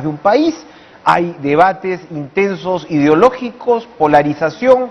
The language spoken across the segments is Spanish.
de un país, hay debates intensos, ideológicos, polarización,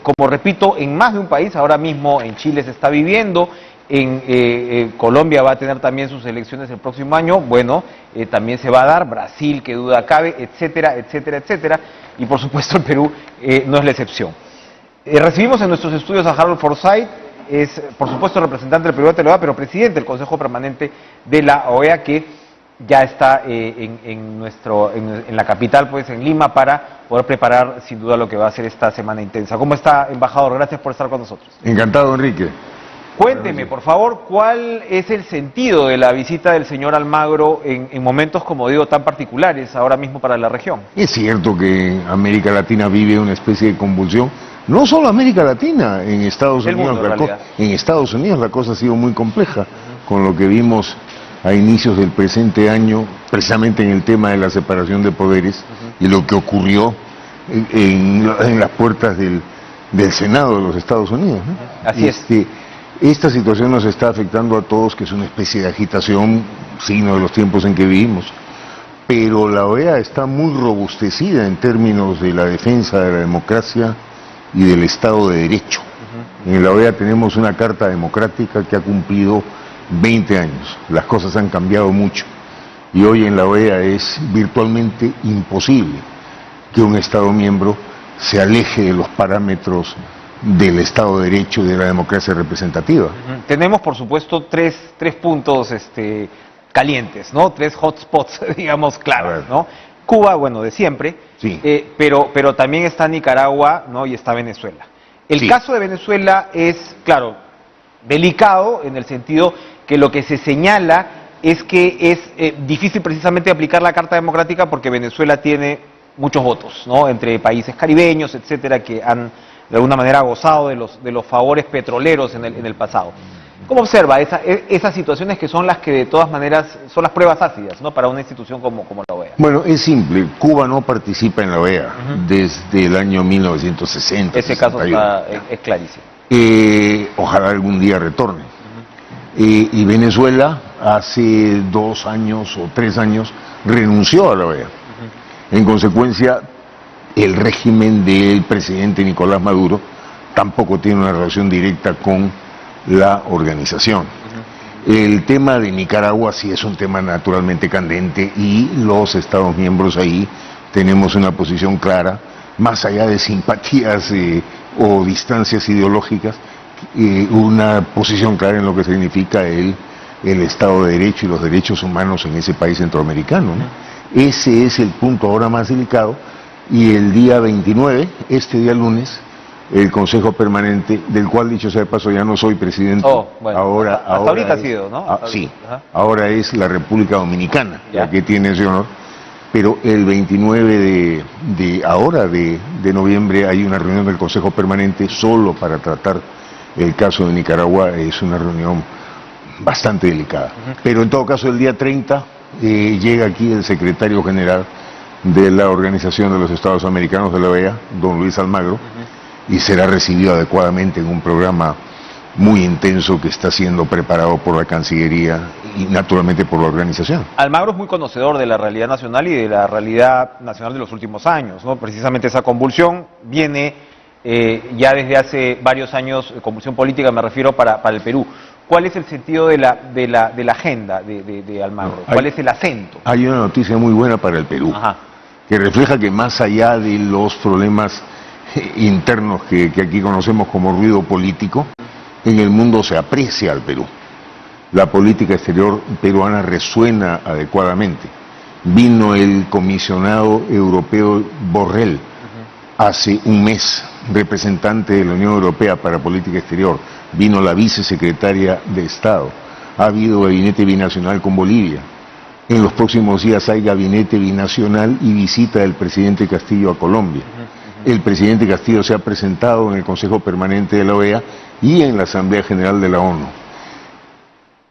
como repito, en más de un país. Ahora mismo en Chile se está viviendo, en Colombia va a tener también sus elecciones el próximo año, bueno, también se va a dar, Brasil, que duda cabe, etcétera, etcétera, etcétera, y por supuesto el Perú no es la excepción. Recibimos en nuestros estudios a Harold Forsyth, es por supuesto representante del Perú ante la OEA, pero presidente del Consejo Permanente de la OEA, que ya está en la capital, pues en Lima, para poder preparar sin duda lo que va a ser esta semana intensa. ¿Cómo está, embajador? Gracias por estar con nosotros. Encantado, Enrique. Cuénteme, por favor, ¿cuál es el sentido de la visita del señor Almagro en momentos, como digo, tan particulares ahora mismo para la región? Es cierto que América Latina vive una especie de convulsión. No solo América Latina, en Estados Unidos la cosa ha sido muy compleja, con lo que vimos a inicios del presente año, precisamente en el tema de la separación de poderes, y lo que ocurrió en las puertas del Senado de los Estados Unidos, ¿no? Así es. Esta situación nos está afectando a todos, que es una especie de agitación, signo de los tiempos en que vivimos. Pero la OEA está muy robustecida en términos de la defensa de la democracia y del Estado de Derecho. En la OEA tenemos una Carta Democrática que ha cumplido 20 años. Las cosas han cambiado mucho. Y hoy en la OEA es virtualmente imposible que un Estado miembro se aleje de los parámetros del Estado de Derecho y de la democracia representativa. Tenemos, por supuesto, tres puntos calientes, ¿no? Tres hotspots, digamos, claros, ¿no? Cuba, bueno, de siempre, sí. pero también está Nicaragua, ¿no? Y está Venezuela. El caso de Venezuela es, claro, delicado en el sentido que lo que se señala es que es difícil precisamente aplicar la Carta Democrática porque Venezuela tiene muchos votos, ¿no? Entre países caribeños, etcétera, que han de alguna manera gozado de los favores petroleros en el pasado. ¿Cómo observa esas situaciones que son las que de todas maneras son las pruebas ácidas, ¿no? Para una institución como la OEA? Bueno, es simple. Cuba no participa en la OEA desde el año 1960. Ese caso es clarísimo. Ojalá algún día retorne. Y Venezuela hace 2 años o 3 años renunció a la OEA. En consecuencia, el régimen del presidente Nicolás Maduro tampoco tiene una relación directa con la organización. El tema de Nicaragua sí es un tema naturalmente candente y los Estados miembros ahí tenemos una posición clara, más allá de simpatías o distancias ideológicas, una posición clara en lo que significa el Estado de Derecho y los derechos humanos en ese país centroamericano, ¿no? Ese es el punto ahora más delicado, y el día 29, este día lunes, el Consejo Permanente, del cual dicho sea de paso ya no soy presidente, hasta ahorita ha sido, ¿no? Sí, ahora es la República Dominicana la que tiene ese honor, pero el 29 de noviembre hay una reunión del Consejo Permanente solo para tratar el caso de Nicaragua. Es una reunión bastante delicada, pero en todo caso el día 30 llega aquí el secretario general de la Organización de los Estados Americanos de la OEA, don Luis Almagro, y será recibido adecuadamente en un programa muy intenso que está siendo preparado por la Cancillería y naturalmente por la organización. Almagro es muy conocedor de la realidad nacional y de la realidad nacional de los últimos años, ¿no? Precisamente esa convulsión viene ya desde hace varios años, convulsión política me refiero para el Perú. ¿Cuál es el sentido de la agenda de Almagro? ¿Cuál es el acento? Hay una noticia muy buena para el Perú, que refleja que más allá de los problemas internos que aquí conocemos como ruido político, en el mundo se aprecia al Perú. La política exterior peruana resuena adecuadamente. Vino el comisionado europeo Borrell hace un mes, representante de la Unión Europea para Política Exterior. Vino la vicesecretaria de Estado. Ha habido gabinete binacional con Bolivia. En los próximos días hay gabinete binacional y visita del presidente Castillo a Colombia. El presidente Castillo se ha presentado en el Consejo Permanente de la OEA y en la Asamblea General de la ONU.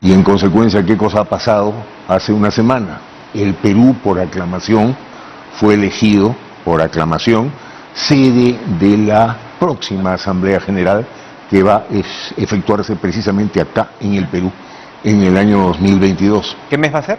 Y en consecuencia, ¿qué cosa ha pasado hace una semana? El Perú, por aclamación, fue elegido, por aclamación, sede de la próxima Asamblea General que va a efectuarse precisamente acá en el Perú en el año 2022. ¿Qué mes va a ser?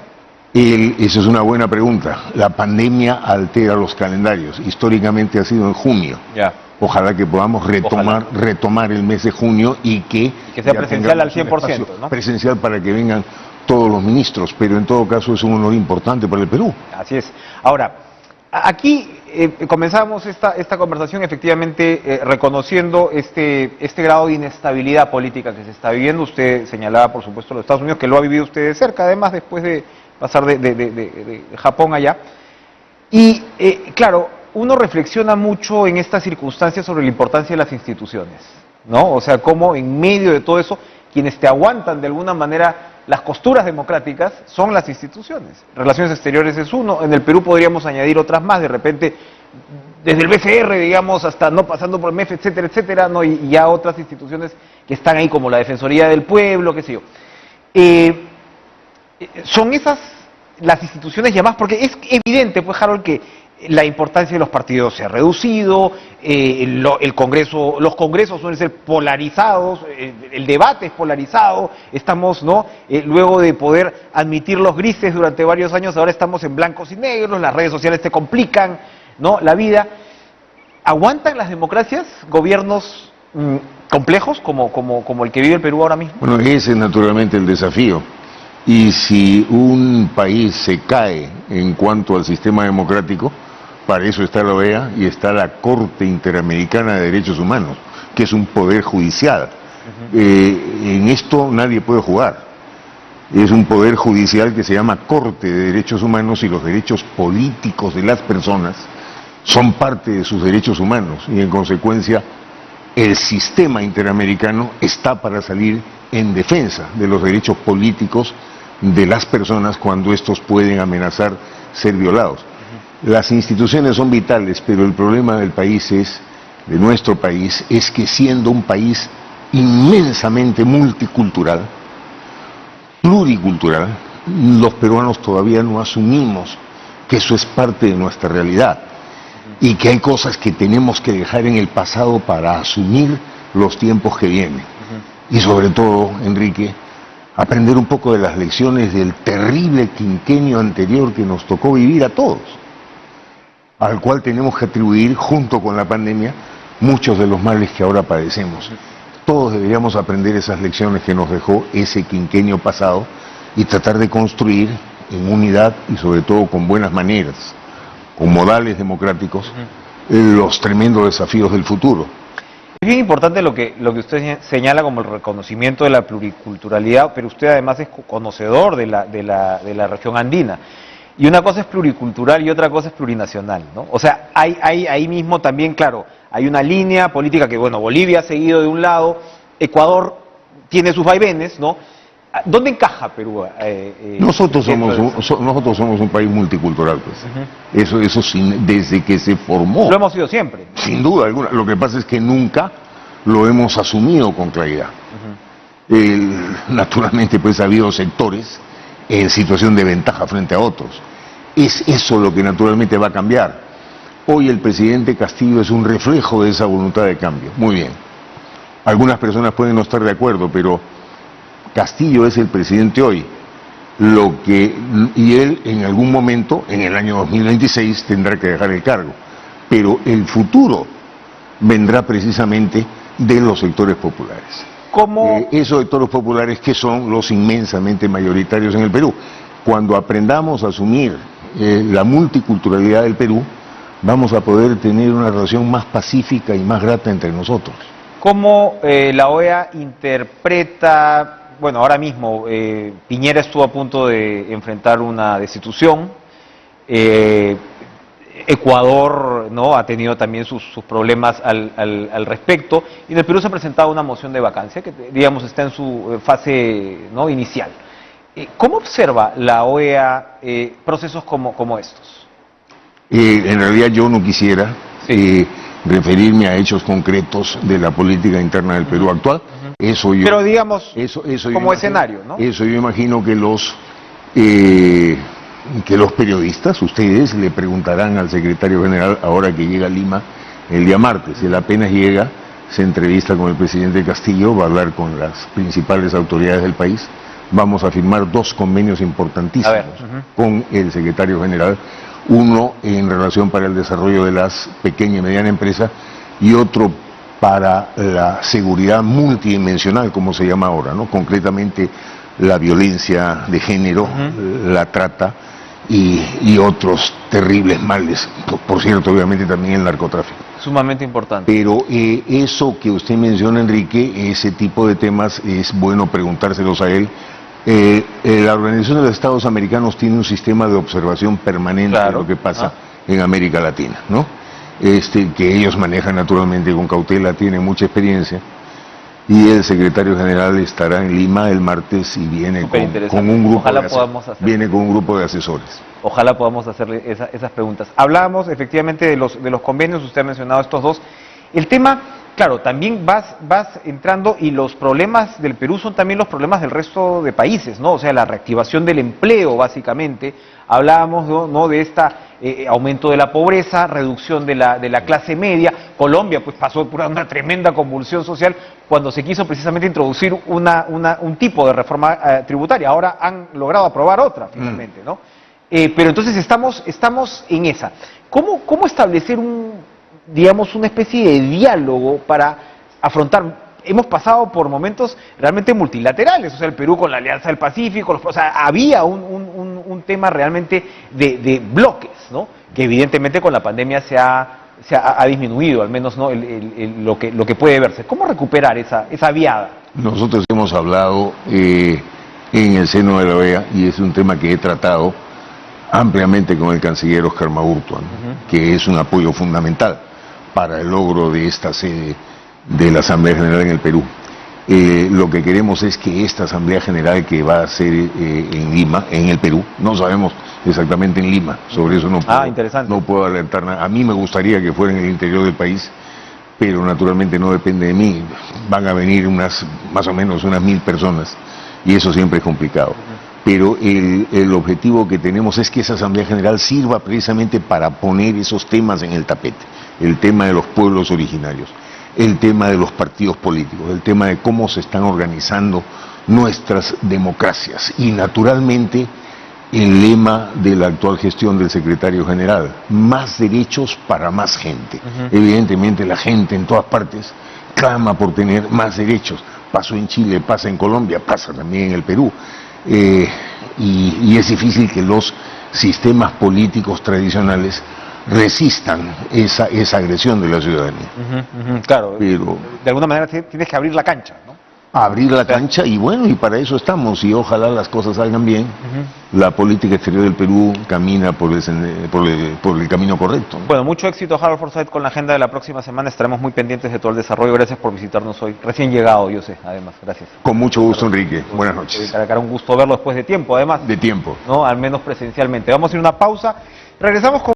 Esa es una buena pregunta. La pandemia altera los calendarios. Históricamente ha sido en junio. Ya. Ojalá que podamos retomar el mes de junio y que sea presencial al 100%, ¿no? Presencial para que vengan todos los ministros, pero en todo caso es un honor importante para el Perú. Así es. Ahora, aquí comenzamos esta conversación efectivamente reconociendo este grado de inestabilidad política que se está viviendo. Usted señalaba, por supuesto, los Estados Unidos, que lo ha vivido usted de cerca, además, después de pasar de Japón allá. Y, claro, uno reflexiona mucho en estas circunstancias sobre la importancia de las instituciones, ¿no? O sea, cómo en medio de todo eso, quienes te aguantan de alguna manera las costuras democráticas son las instituciones. Relaciones exteriores es uno, en el Perú podríamos añadir otras más, de repente, desde el BCR, digamos, hasta no pasando por el MEF, etcétera, etcétera, ¿no? Y ya otras instituciones que están ahí, como la Defensoría del Pueblo, qué sé yo. Son esas las instituciones llamadas, porque es evidente, pues, Harold, que la importancia de los partidos se ha reducido, el Congreso, los congresos suelen ser polarizados, el debate es polarizado, estamos, ¿no? Luego de poder admitir los grises durante varios años, ahora estamos en blancos y negros, las redes sociales te complican, ¿no?, la vida. ¿Aguantan las democracias gobiernos complejos como el que vive el Perú ahora mismo? Bueno, ese es naturalmente el desafío. Y si un país se cae en cuanto al sistema democrático, para eso está la OEA y está la Corte Interamericana de Derechos Humanos, que es un poder judicial. En esto nadie puede jugar. Es un poder judicial que se llama Corte de Derechos Humanos y los derechos políticos de las personas son parte de sus derechos humanos y en consecuencia el sistema interamericano está para salir en defensa de los derechos políticos de las personas cuando estos pueden amenazar ser violados. Las instituciones son vitales, pero el problema del país de nuestro país, es que siendo un país inmensamente multicultural, pluricultural, los peruanos todavía no asumimos que eso es parte de nuestra realidad y que hay cosas que tenemos que dejar en el pasado para asumir los tiempos que vienen. Y sobre todo, Enrique, aprender un poco de las lecciones del terrible quinquenio anterior que nos tocó vivir a todos, al cual tenemos que atribuir, junto con la pandemia, muchos de los males que ahora padecemos. Todos deberíamos aprender esas lecciones que nos dejó ese quinquenio pasado y tratar de construir en unidad y sobre todo con buenas maneras, con modales democráticos, los tremendos desafíos del futuro. Es bien importante lo que usted señala como el reconocimiento de la pluriculturalidad, pero usted además es conocedor de la región andina. Y una cosa es pluricultural y otra cosa es plurinacional, ¿no? O sea, hay ahí mismo también, claro, hay una línea política que, bueno, Bolivia ha seguido de un lado, Ecuador tiene sus vaivenes, ¿no? ¿Dónde encaja Perú? Nosotros somos un país multicultural, pues. Eso desde que se formó. Lo hemos sido siempre. Sin duda alguna. Lo que pasa es que nunca lo hemos asumido con claridad. Naturalmente, pues ha habido sectores en situación de ventaja frente a otros. Es eso lo que naturalmente va a cambiar. Hoy el presidente Castillo es un reflejo de esa voluntad de cambio. Muy bien. Algunas personas pueden no estar de acuerdo, pero Castillo es el presidente hoy. Y él en algún momento, en el año 2026, tendrá que dejar el cargo. Pero el futuro vendrá precisamente de los sectores populares. ¿Cómo? Esos sectores populares que son los inmensamente mayoritarios en el Perú. Cuando aprendamos a asumir la multiculturalidad del Perú, vamos a poder tener una relación más pacífica y más grata entre nosotros. ¿Cómo la OEA interpreta, bueno, ahora mismo Piñera estuvo a punto de enfrentar una destitución, Ecuador, ¿no?, ha tenido también sus problemas al respecto, y en el Perú se ha presentado una moción de vacancia que, digamos, está en su fase, ¿no?, inicial. ¿Cómo observa la OEA procesos como estos? En realidad yo no quisiera referirme a hechos concretos de la política interna del Perú actual. Pero digamos, como escenario, ¿no? Eso yo imagino que los periodistas, ustedes, le preguntarán al secretario general ahora que llega a Lima el día martes. Él apenas llega, se entrevista con el presidente Castillo, va a hablar con las principales autoridades del país vamos a firmar 2 convenios importantísimos con el secretario general, uno en relación para el desarrollo de las pequeñas y medianas empresas y otro para la seguridad multidimensional, como se llama ahora, ¿no? Concretamente la violencia de género, la trata y otros terribles males, por cierto, obviamente también el narcotráfico. Sumamente importante. Pero eso que usted menciona, Enrique, ese tipo de temas es bueno preguntárselos a él. La Organización de los Estados Americanos tiene un sistema de observación permanente de lo que pasa en América Latina, ¿no? Que ellos manejan naturalmente con cautela, tienen mucha experiencia. Y el secretario general estará en Lima el martes y viene con un grupo de asesores. Ojalá podamos hacerle esas preguntas. Hablábamos efectivamente de los convenios, usted ha mencionado estos 2. El tema, claro, también vas entrando y los problemas del Perú son también los problemas del resto de países, ¿no? O sea, la reactivación del empleo, básicamente. Hablábamos, ¿no? de aumento de la pobreza, reducción de la clase media. Colombia pues pasó por una tremenda convulsión social cuando se quiso precisamente introducir un tipo de reforma tributaria. Ahora han logrado aprobar otra finalmente, ¿no? Pero entonces estamos en esa. ¿Cómo establecer una especie de diálogo para afrontar? Hemos pasado por momentos realmente multilaterales, o sea, el Perú con la Alianza del Pacífico, o sea, había un tema realmente de bloques, ¿no? Que evidentemente con la pandemia se ha disminuido, al menos, ¿no? lo que puede verse. ¿Cómo recuperar esa viada? Nosotros hemos hablado en el seno de la OEA, y es un tema que he tratado ampliamente con el canciller Oscar Maurtua, ¿no? Que es un apoyo fundamental para el logro de esta sede de la Asamblea General en el Perú. Lo que queremos es que esta Asamblea General que va a ser en Lima, en el Perú, no sabemos exactamente en Lima, sobre eso no puedo alertar nada. A mí me gustaría que fuera en el interior del país, pero naturalmente no depende de mí. Van a venir más o menos unas 1000 personas y eso siempre es complicado. Pero el objetivo que tenemos es que esa Asamblea General sirva precisamente para poner esos temas en el tapete. El tema de los pueblos originarios, el tema de los partidos políticos, el tema de cómo se están organizando nuestras democracias y naturalmente el lema de la actual gestión del secretario general, más derechos para más gente. Evidentemente la gente en todas partes clama por tener más derechos. Pasó en Chile, pasa en Colombia, pasa también en el Perú. Y es difícil que los sistemas políticos tradicionales resistan esa agresión de la ciudadanía. Claro, pero de alguna manera tienes que abrir la cancha, ¿no? Abrir la cancha y bueno, y para eso estamos, y ojalá las cosas salgan bien. La política exterior del Perú camina por el camino correcto, ¿no? Bueno, mucho éxito, Harold Forsyth, con la agenda de la próxima semana. Estaremos muy pendientes de todo el desarrollo. Gracias por visitarnos hoy. Recién llegado, yo sé, además. Gracias. Con mucho gusto, Enrique. Buenas noches. Cara, un gusto verlo después de tiempo, además. De tiempo. ¿No? Al menos presencialmente. Vamos a ir a una pausa. Regresamos con